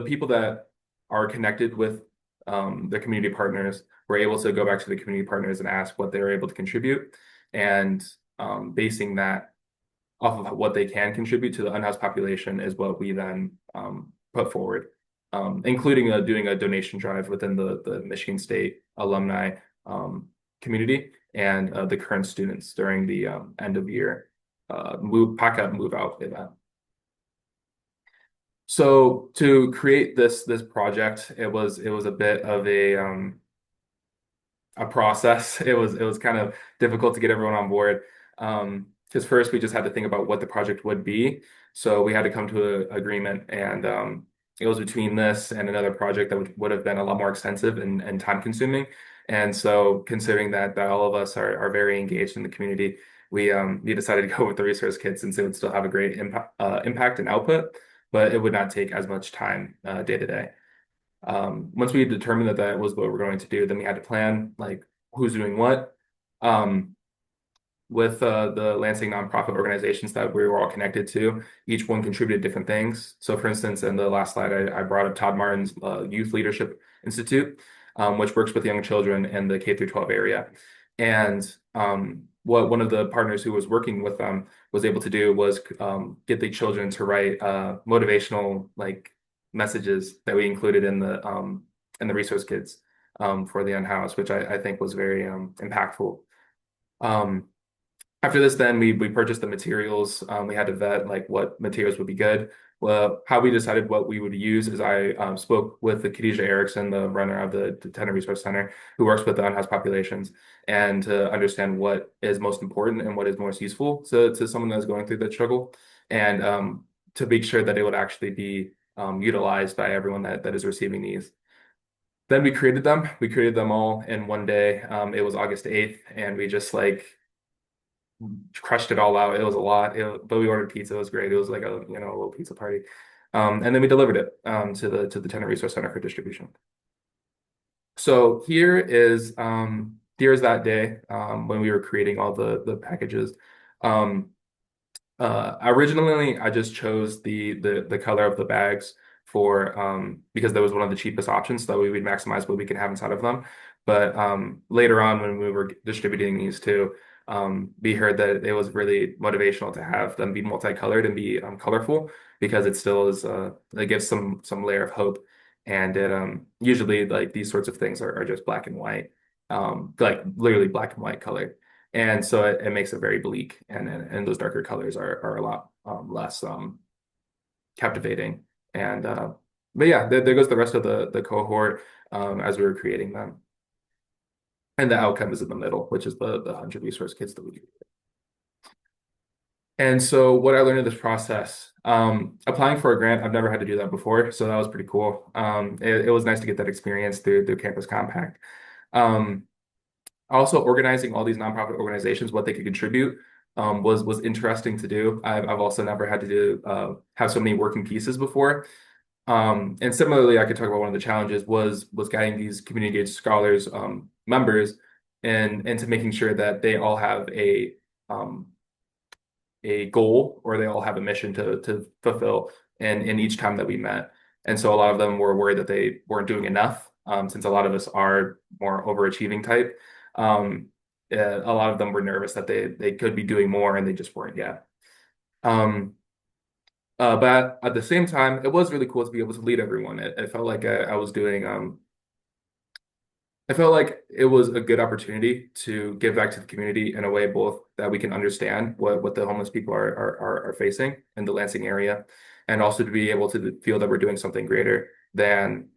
people that are connected with the community partners were able to go back to the community partners and ask what they were able to contribute, and basing that off of what they can contribute to the unhoused population is what we then put forward, including doing a donation drive within the Michigan State alumni community and the current students during the end of year pack up move out event. So to create this project, it was a bit of a process. It was kind of difficult to get everyone on board. Because first we just had to think about what the project would be. So we had to come to an agreement, and it was between this and another project that would have been a lot more extensive and time consuming. And so considering that all of us are very engaged in the community, we decided to go with the resource kit since it would still have a great impact and output, but it would not take as much time day to day. Once we determined that was what we're going to do, then we had to plan like who's doing what. With the Lansing nonprofit organizations that we were all connected to, each one contributed different things. So for instance, in the last slide, I brought up Todd Martin's Youth Leadership Institute, which works with young children in the K through 12 area. And what one of the partners who was working with them was able to do was get the children to write motivational like messages that we included in the resource kits for the unhoused, which I think was very impactful. After this, then we purchased the materials. We had to vet like what materials would be good. Well, how we decided what we would use is I spoke with the Khadijah Erickson, the runner of the Tenant Resource Center, who works with the unhoused populations, and to understand what is most important and what is most useful to someone that's going through that struggle, and to make sure that it would actually be utilized by everyone that is receiving these. Then we created them. We created them all in one day. It was August 8th, and we just like crushed it all out. It was a lot, but we ordered pizza. It was great. It was like a little pizza party. And then we delivered it to the Tenant Resource Center for distribution. So here's that day when we were creating all the packages. Um, Originally, I just chose the color of the bags for because that was one of the cheapest options, so that way we'd maximize what we can have inside of them. But later on, when we were distributing these two, we heard that it was really motivational to have them be multicolored and be colorful because it still is it gives some layer of hope. And it usually like these sorts of things are just black and white, like literally black and white color. And so it makes it very bleak, and those darker colors are a lot less captivating. And but yeah, there goes the rest of the cohort as we were creating them. And the outcome is in the middle, which is the 100 resource kits that we do. And so what I learned in this process, applying for a grant, I've never had to do that before, so that was pretty cool. It was nice to get that experience through Campus Compact. Also, organizing all these nonprofit organizations, what they could contribute, was interesting to do. I've also never had to do have so many working pieces before. And similarly, I could talk about one of the challenges was guiding these community engaged scholars members and into making sure that they all have a goal or they all have a mission to fulfill in each time that we met. And so a lot of them were worried that they weren't doing enough, since a lot of us are more overachieving type. A lot of them were nervous that they could be doing more and they just weren't yet. But at the same time, it was really cool to be able to lead everyone. It felt like I was doing I felt like it was a good opportunity to give back to the community in a way both that we can understand what the homeless people are facing in the Lansing area, and also to be able to feel that we're doing something greater than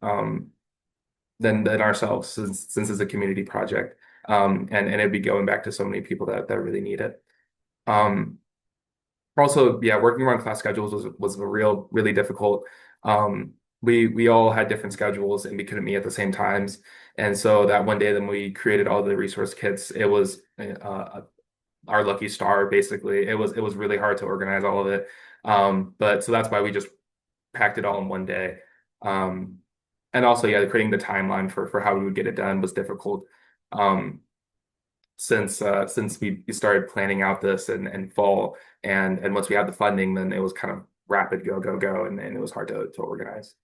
ourselves, since it's a community project. And it'd be going back to so many people that really need it. Also, yeah, working around class schedules was really difficult. We all had different schedules and we couldn't meet at the same times. And so that one day, then we created all the resource kits. It was our lucky star, basically. It was really hard to organize all of it. But so that's why we just packed it all in one day. And also, yeah, creating the timeline for how we would get it done was difficult. Since we started planning out this in fall, and once we had the funding, then it was kind of rapid go and it was hard to organize.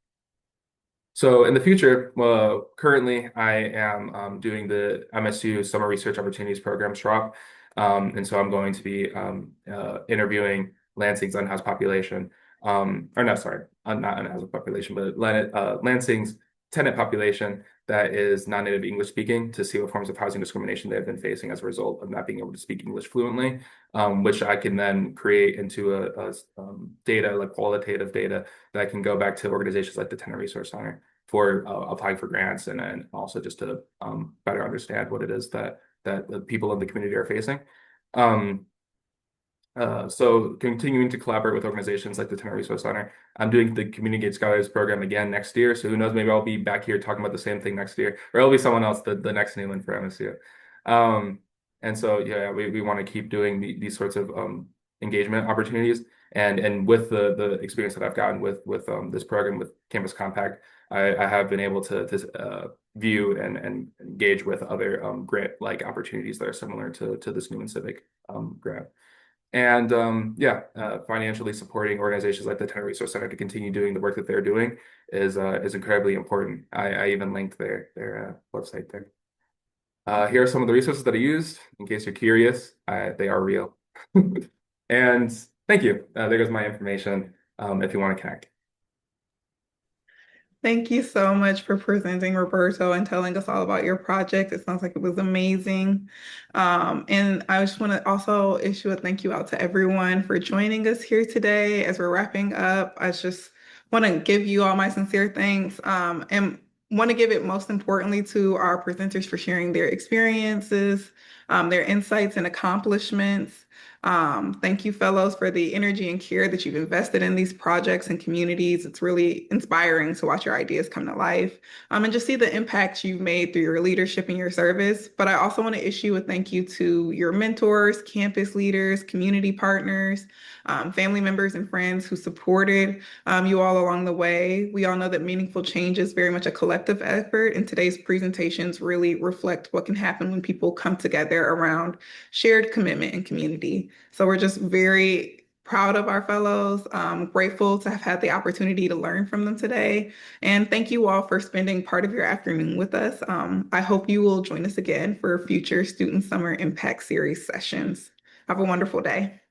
So in the future, currently I am doing the MSU Summer Research Opportunities Program SROP, and so I'm going to be interviewing Lansing's unhoused population, or no, sorry, not unhoused population, but Lansing's tenant population that is non-native English speaking, to see what forms of housing discrimination they have been facing as a result of not being able to speak English fluently, which I can then create into a data, like qualitative data, that can go back to organizations like the Tenant Resource Center for applying for grants, and also just to better understand what it is that the people in the community are facing. So continuing to collaborate with organizations like the Tenant Resource Center. I'm doing the Community Engaged Scholars program again next year. So who knows, maybe I'll be back here talking about the same thing next year, or it'll be someone else, the next Newland for MSU. And so, yeah, we want to keep doing these sorts of engagement opportunities. And with the experience that I've gotten with this program with Campus Compact, I have been able to view and engage with other grant-like opportunities that are similar to this Newman Civic grant. And financially supporting organizations like the Tenant Resource Center to continue doing the work that they're doing is incredibly important. I even linked their website there. Here are some of the resources that I used, in case you're curious. They are real. And thank you. There goes my information if you want to connect.
Thank you so much for presenting, Roberto, and telling us all about your project. It sounds like it was amazing. And I just want to also issue a thank you out to everyone for joining us here today. As we're wrapping up, I just want to give you all my sincere thanks, and want to give it most importantly to our presenters for sharing their experiences, their insights and accomplishments. Thank you, fellows, for the energy and care that you've invested in these projects and communities. It's really inspiring to watch your ideas come to life, and just see the impact you've made through your leadership and your service. But I also want to issue a thank you to your mentors, campus leaders, community partners, family members, and friends who supported you all along the way. We all know that meaningful change is very much a collective effort, and today's presentations really reflect what can happen when people come together around shared commitment and community. So we're just very proud of our fellows, grateful to have had the opportunity to learn from them today. And thank you all for spending part of your afternoon with us. I hope you will join us again for future Student Summer Impact Series sessions. Have a wonderful day.